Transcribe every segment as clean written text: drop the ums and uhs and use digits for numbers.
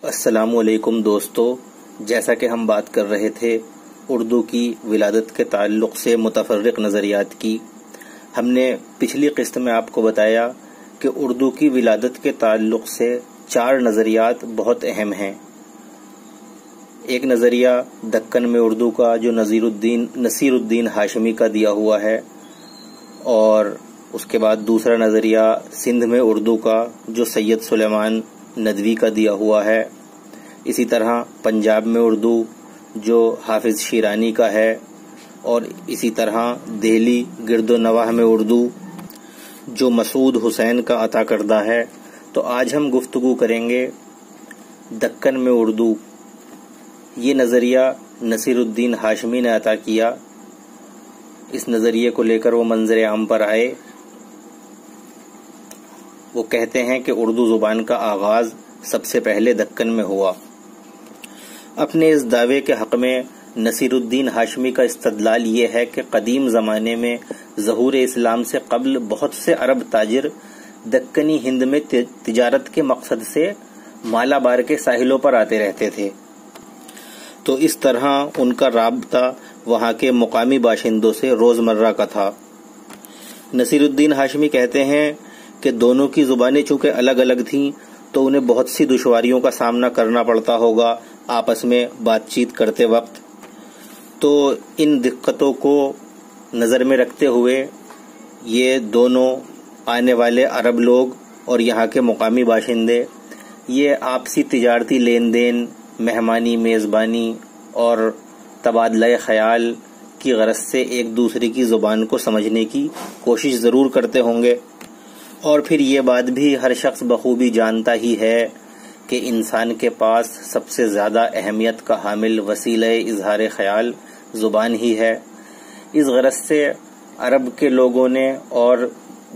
السلام علیکم دوستو، جیسا کہ ہم بات کر رہے تھے اردو کی ولادت کے تعلق سے متفرق نظریات کی، ہم نے پچھلی قسط میں آپ کو بتایا کہ اردو کی ولادت کے تعلق سے 4 نظریات بہت اہم ہیں۔ ایک نظریہ دکن میں اردو کا جو نصیر الدین ہاشمی کا دیا ہوا ہے، اور اس کے بعد دوسرا نظریہ سندھ میں اردو کا جو سید سلیمان ندوی کا دیا ہوا ہے۔ اسی طرح پنجاب میں اردو جو حافظ شیرانی کا ہے، اور اسی طرح دہلی گرد و نواح میں اردو جو مسعود حسین کا عطا کردہ ہے۔ تو آج ہم گفتگو کریں گے دکن میں اردو، یہ نظریہ نصیر الدین ہاشمی نے عطا کیا۔ اس نظریے کو لے کر وہ منظر عام پر آئے۔ وہ کہتے ہیں کہ اردو زبان کا آغاز سب سے پہلے دکن میں ہوا۔ اپنے اس دعوے کے حق میں نصیر الدین ہاشمی کا استدلال یہ ہے کہ قدیم زمانے میں ظہور اسلام سے قبل بہت سے عرب تاجر دکنی ہند میں تجارت کے مقصد سے مالابار کے ساحلوں پر آتے رہتے تھے، تو اس طرح ان کا رابطہ وہاں کے مقامی باشندوں سے روزمرہ کا تھا۔ نصیر الدین ہاشمی کہتے ہیں کہ دونوں کی زبانیں چونکہ الگ الگ تھیں تو انہیں بہت سی دشواریوں کا سامنا کرنا پڑتا ہوگا آپس میں بات چیت کرتے وقت۔ تو ان دقتوں کو نظر میں رکھتے ہوئے یہ دونوں آنے والے عرب لوگ اور یہاں کے مقامی باشندے یہ آپسی تجارتی لین دین، مہمانی میزبانی اور تبادلہ خیال کی غرض سے ایک دوسرے کی زبان کو سمجھنے کی کوشش ضرور کرتے ہوں گے۔ اور پھر یہ بات بھی ہر شخص بخوبی جانتا ہی ہے کہ انسان کے پاس سب سے زیادہ اہمیت کا حامل وسیلہ اظہار خیال زبان ہی ہے۔ اس غرض سے عرب کے لوگوں نے اور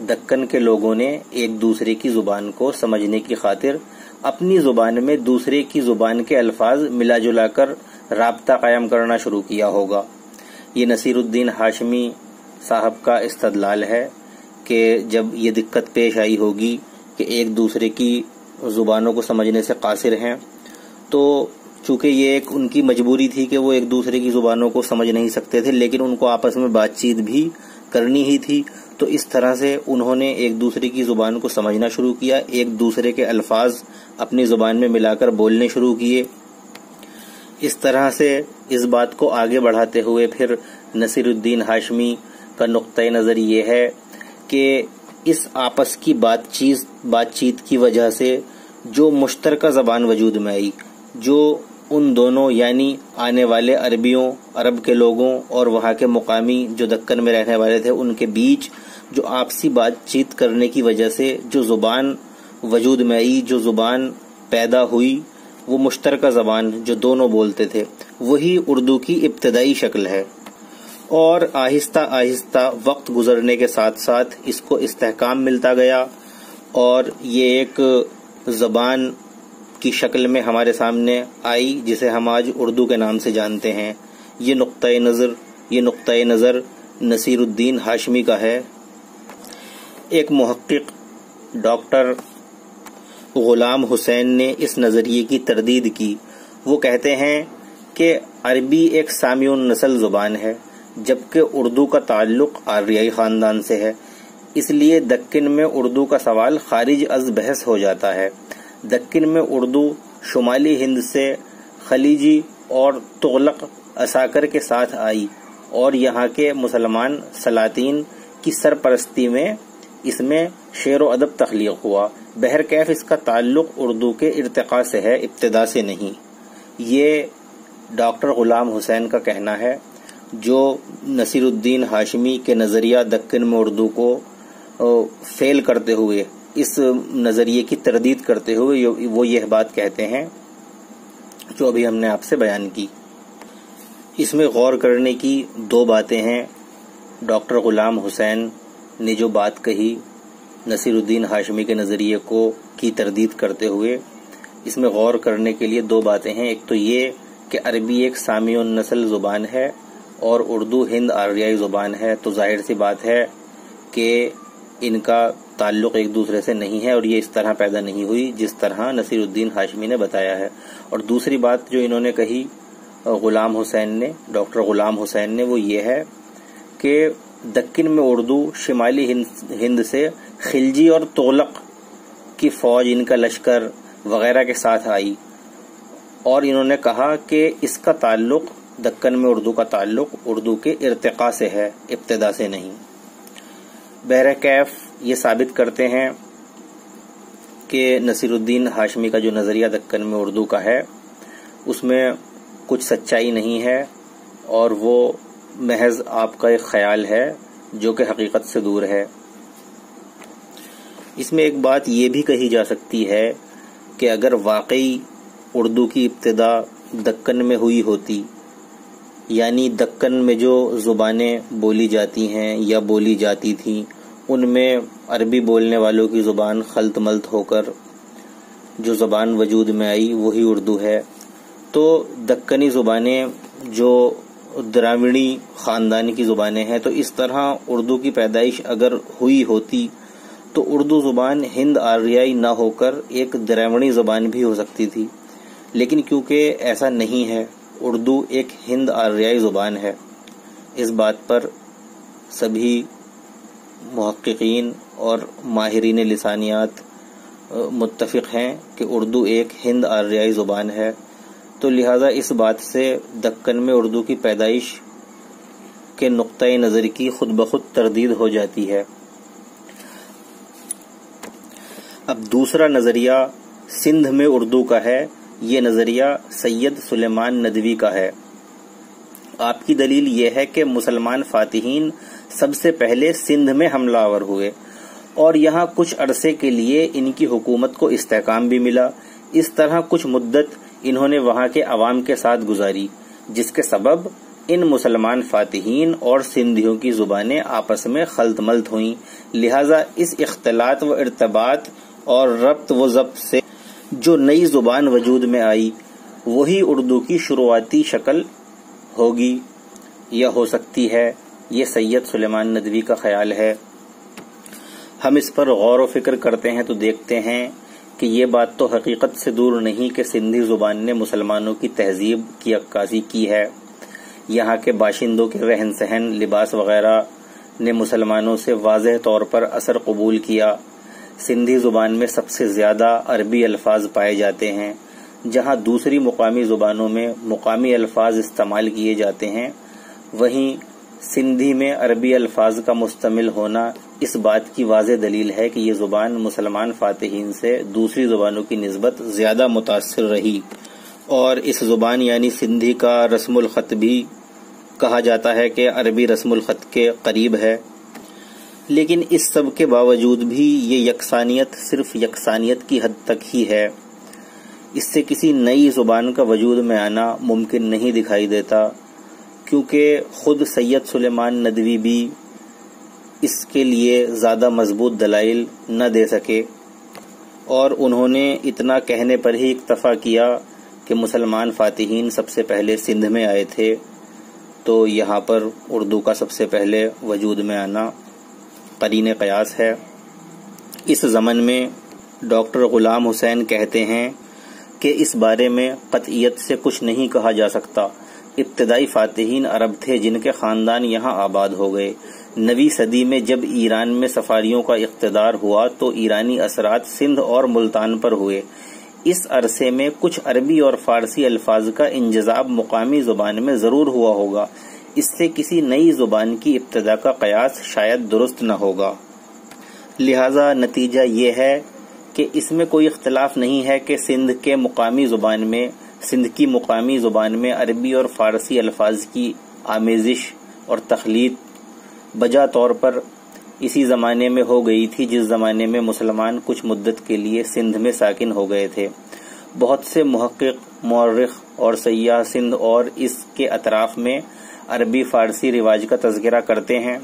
دکن کے لوگوں نے ایک دوسرے کی زبان کو سمجھنے کی خاطر اپنی زبان میں دوسرے کی زبان کے الفاظ ملا جلا کر رابطہ قائم کرنا شروع کیا ہوگا۔ یہ نصیر الدین ہاشمی صاحب کا استدلال ہے کہ جب یہ دقت پیش آئی ہوگی کہ ایک دوسرے کی زبانوں کو سمجھنے سے قاصر ہیں، تو چونکہ یہ ایک ان کی مجبوری تھی کہ وہ ایک دوسرے کی زبانوں کو سمجھ نہیں سکتے تھے، لیکن ان کو آپس میں بات چیت بھی کرنی ہی تھی، تو اس طرح سے انہوں نے ایک دوسرے کی زبان کو سمجھنا شروع کیا، ایک دوسرے کے الفاظ اپنی زبان میں ملا کر بولنے شروع کیے۔ اس طرح سے اس بات کو آگے بڑھاتے ہوئے پھر نصیر الدین ہاشمی کا نقطۂ نظر یہ ہے کہ اس آپس کی بات چیت کی وجہ سے جو مشترکہ زبان وجود میں آئی، جو ان دونوں یعنی آنے والے عرب کے لوگوں اور وہاں کے مقامی جو دکن میں رہنے والے تھے ان کے بیچ جو آپسی بات چیت کرنے کی وجہ سے جو زبان وجود میں آئی، جو زبان پیدا ہوئی، وہ مشترکہ زبان جو دونوں بولتے تھے، وہی اردو کی ابتدائی شکل ہے۔ اور آہستہ آہستہ وقت گزرنے کے ساتھ ساتھ اس کو استحکام ملتا گیا، اور یہ ایک زبان کی شکل میں ہمارے سامنے آئی جسے ہم آج اردو کے نام سے جانتے ہیں۔ یہ نقطۂ نظر نصیر الدین ہاشمی کا ہے۔ ایک محقق ڈاکٹر غلام حسین نے اس نظریے کی تردید کی۔ وہ کہتے ہیں کہ عربی ایک سامی النسل زبان ہے، جبکہ اردو کا تعلق آریائی خاندان سے ہے، اس لیے دکن میں اردو کا سوال خارج از بحث ہو جاتا ہے۔ دکن میں اردو شمالی ہند سے خلیجی اور تغلق اساکر کے ساتھ آئی، اور یہاں کے مسلمان سلاطین کی سرپرستی میں اس میں شعر و ادب تخلیق ہوا۔ بہرکیف اس کا تعلق اردو کے ارتقاء سے ہے، ابتدا سے نہیں۔ یہ ڈاکٹر غلام حسین کا کہنا ہے، جو نصیر الدین ہاشمی کے نظریہ دکن میں اردو کو فیل کرتے ہوئے، اس نظریے کی تردید کرتے ہوئے وہ یہ بات کہتے ہیں جو ابھی ہم نے آپ سے بیان کی۔ اس میں غور کرنے کی 2 باتیں ہیں۔ ڈاکٹر غلام حسین نے جو بات کہی نصیر الدین ہاشمی کے نظریے کی تردید کرتے ہوئے، اس میں غور کرنے کے لیے 2 باتیں ہیں۔ ایک تو یہ کہ عربی ایک سامی النسل زبان ہے اور اردو ہند آریائی زبان ہے، تو ظاہر سی بات ہے کہ ان کا تعلق ایک دوسرے سے نہیں ہے، اور یہ اس طرح پیدا نہیں ہوئی جس طرح نصیر الدین ہاشمی نے بتایا ہے۔ اور دوسری بات جو انہوں نے کہی غلام حسین نے، ڈاکٹر غلام حسین نے، وہ یہ ہے کہ دکن میں اردو شمالی ہند سے خلجی اور تغلق کی فوج، ان کا لشکر وغیرہ کے ساتھ آئی، اور انہوں نے کہا کہ اس کا تعلق، دکن میں اردو کا تعلق اردو کے ارتقاء سے ہے، ابتدا سے نہیں۔ بہرکیف یہ ثابت کرتے ہیں کہ نصیر الدین ہاشمی کا جو نظریہ دکن میں اردو کا ہے اس میں کچھ سچائی نہیں ہے، اور وہ محض آپ کا ایک خیال ہے جو کہ حقیقت سے دور ہے۔ اس میں ایک بات یہ بھی کہی جا سکتی ہے کہ اگر واقعی اردو کی ابتدا دکن میں ہوئی ہوتی، یعنی دکن میں جو زبانیں بولی جاتی ہیں یا بولی جاتی تھیں ان میں عربی بولنے والوں کی زبان خلط ملط ہو کر جو زبان وجود میں آئی وہی اردو ہے، تو دکنی زبانیں جو دراوڑی خاندان کی زبانیں ہیں، تو اس طرح اردو کی پیدائش اگر ہوئی ہوتی تو اردو زبان ہند آریائی نہ ہو کر ایک دراوڑی زبان بھی ہو سکتی تھی، لیکن کیونکہ ایسا نہیں ہے، اردو ایک ہند آریائی زبان ہے۔ اس بات پر سبھی محققین اور ماہرین لسانیات متفق ہیں کہ اردو ایک ہند آریائی زبان ہے، تو لہذا اس بات سے دکن میں اردو کی پیدائش کے نقطۂ نظر کی خود بخود تردید ہو جاتی ہے۔ اب دوسرا نظریہ سندھ میں اردو کا ہے، یہ نظریہ سید سلیمان ندوی کا ہے۔ آپ کی دلیل یہ ہے کہ مسلمان فاتحین سب سے پہلے سندھ میں حملہ آور ہوئے اور یہاں کچھ عرصے کے لیے ان کی حکومت کو استحکام بھی ملا۔ اس طرح کچھ مدت انہوں نے وہاں کے عوام کے ساتھ گزاری، جس کے سبب ان مسلمان فاتحین اور سندھیوں کی زبانیں آپس میں خلط ملط ہوئیں، لہذا اس اختلاط و ارتباط اور ربط و ضبط سے جو نئی زبان وجود میں آئی وہی اردو کی شروعاتی شکل ہوگی یا ہو سکتی ہے، یہ سید سلیمان ندوی کا خیال ہے۔ ہم اس پر غور و فکر کرتے ہیں تو دیکھتے ہیں کہ یہ بات تو حقیقت سے دور نہیں کہ سندھی زبان نے مسلمانوں کی تہذیب کی عکاسی کی ہے، یہاں کے باشندوں کے رہن سہن، لباس وغیرہ نے مسلمانوں سے واضح طور پر اثر قبول کیا۔ سندھی زبان میں سب سے زیادہ عربی الفاظ پائے جاتے ہیں، جہاں دوسری مقامی زبانوں میں مقامی الفاظ استعمال کیے جاتے ہیں، وہیں سندھی میں عربی الفاظ کا مشتمل ہونا اس بات کی واضح دلیل ہے کہ یہ زبان مسلمان فاتحین سے دوسری زبانوں کی نسبت زیادہ متاثر رہی، اور اس زبان یعنی سندھی کا رسم الخط بھی کہا جاتا ہے کہ عربی رسم الخط کے قریب ہے۔ لیکن اس سب کے باوجود بھی یہ یکسانیت صرف یکسانیت کی حد تک ہی ہے، اس سے کسی نئی زبان کا وجود میں آنا ممکن نہیں دکھائی دیتا، کیونکہ خود سید سلیمان ندوی بھی اس کے لیے زیادہ مضبوط دلائل نہ دے سکے، اور انہوں نے اتنا کہنے پر ہی اکتفا کیا کہ مسلمان فاتحین سب سے پہلے سندھ میں آئے تھے، تو یہاں پر اردو کا سب سے پہلے وجود میں آنا قرین قیاس ہے۔ اس ضمن میں ڈاکٹر غلام حسین کہتے ہیں کہ اس بارے میں قطعیت سے کچھ نہیں کہا جا سکتا۔ ابتدائی فاتحین عرب تھے جن کے خاندان یہاں آباد ہو گئے۔ 9ویں صدی میں جب ایران میں سفاریوں کا اقتدار ہوا تو ایرانی اثرات سندھ اور ملتان پر ہوئے۔ اس عرصے میں کچھ عربی اور فارسی الفاظ کا انجذاب مقامی زبان میں ضرور ہوا ہوگا، اس سے کسی نئی زبان کی ابتدا کا قیاس شاید درست نہ ہوگا۔ لہذا نتیجہ یہ ہے کہ اس میں کوئی اختلاف نہیں ہے کہ سندھ کی مقامی زبان میں عربی اور فارسی الفاظ کی آمیزش اور تخلیط بجا طور پر اسی زمانے میں ہو گئی تھی جس زمانے میں مسلمان کچھ مدت کے لیے سندھ میں ساکن ہو گئے تھے۔ بہت سے محقق، مورخ اور سیاح سندھ اور اس کے اطراف میں عربی فارسی رواج کا تذکرہ کرتے ہیں،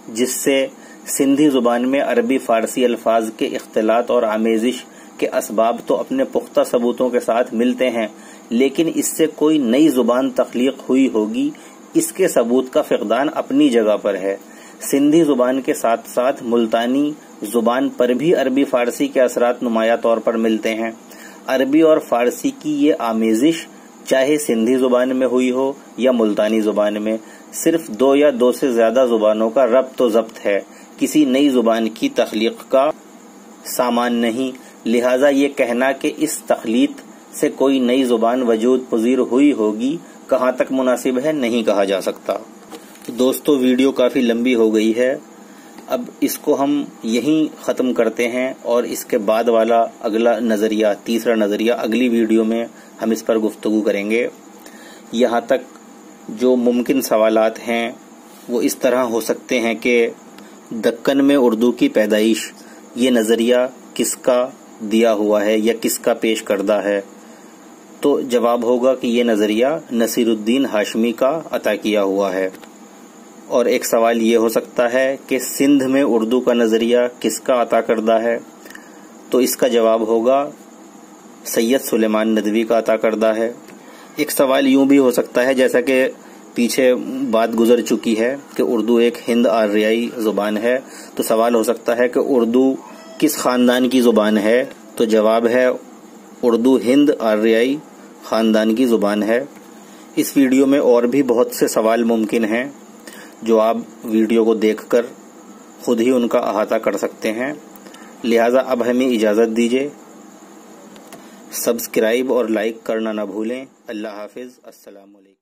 جس سے سندھی زبان میں عربی فارسی الفاظ کے اختلاط اور آمیزش کے اسباب تو اپنے پختہ ثبوتوں کے ساتھ ملتے ہیں، لیکن اس سے کوئی نئی زبان تخلیق ہوئی ہوگی، اس کے ثبوت کا فقدان اپنی جگہ پر ہے۔ سندھی زبان کے ساتھ ساتھ ملتانی زبان پر بھی عربی فارسی کے اثرات نمایاں طور پر ملتے ہیں۔ عربی اور فارسی کی یہ آمیزش چاہے سندھی زبان میں ہوئی ہو یا ملتانی زبان میں صرف 2 یا 2 سے زیادہ زبانوں کا ربط و ضبط ہے، کسی نئی زبان کی تخلیق کا سامان نہیں، لہذا یہ کہنا کہ اس تخلیق سے کوئی نئی زبان وجود پذیر ہوئی ہوگی کہاں تک مناسب ہے نہیں کہا جا سکتا۔ دوستو ویڈیو کافی لمبی ہو گئی ہے، اب اس کو ہم یہیں ختم کرتے ہیں اور اس کے بعد والا اگلا نظریہ، تیسرا نظریہ، اگلی ویڈیو میں ہم اس پر گفتگو کریں گے۔ یہاں تک جو ممکن سوالات ہیں وہ اس طرح ہو سکتے ہیں کہ دکن میں اردو کی پیدائش، یہ نظریہ کس کا دیا ہوا ہے یا کس کا پیش کردہ ہے؟ تو جواب ہوگا کہ یہ نظریہ نصیر الدین ہاشمی کا عطا کیا ہوا ہے۔ اور ایک سوال یہ ہو سکتا ہے کہ سندھ میں اردو کا نظریہ کس کا عطا کردہ ہے؟ تو اس کا جواب ہوگا سید سلیمان ندوی کا عطا کردہ ہے۔ ایک سوال یوں بھی ہو سکتا ہے، جیسا کہ پیچھے بات گزر چکی ہے کہ اردو ایک ہند آریائی زبان ہے، تو سوال ہو سکتا ہے کہ اردو کس خاندان کی زبان ہے؟ تو جواب ہے اردو ہند آریائی خاندان کی زبان ہے۔ اس ویڈیو میں اور بھی بہت سے سوال ممکن ہیں جو آپ ویڈیو کو دیکھ کر خود ہی ان کا احاطہ کر سکتے ہیں، لہٰذا اب ہمیں اجازت دیجیے۔ سبسکرائب اور لائک کرنا نہ بھولیں۔ اللہ حافظ، السلام علیکم۔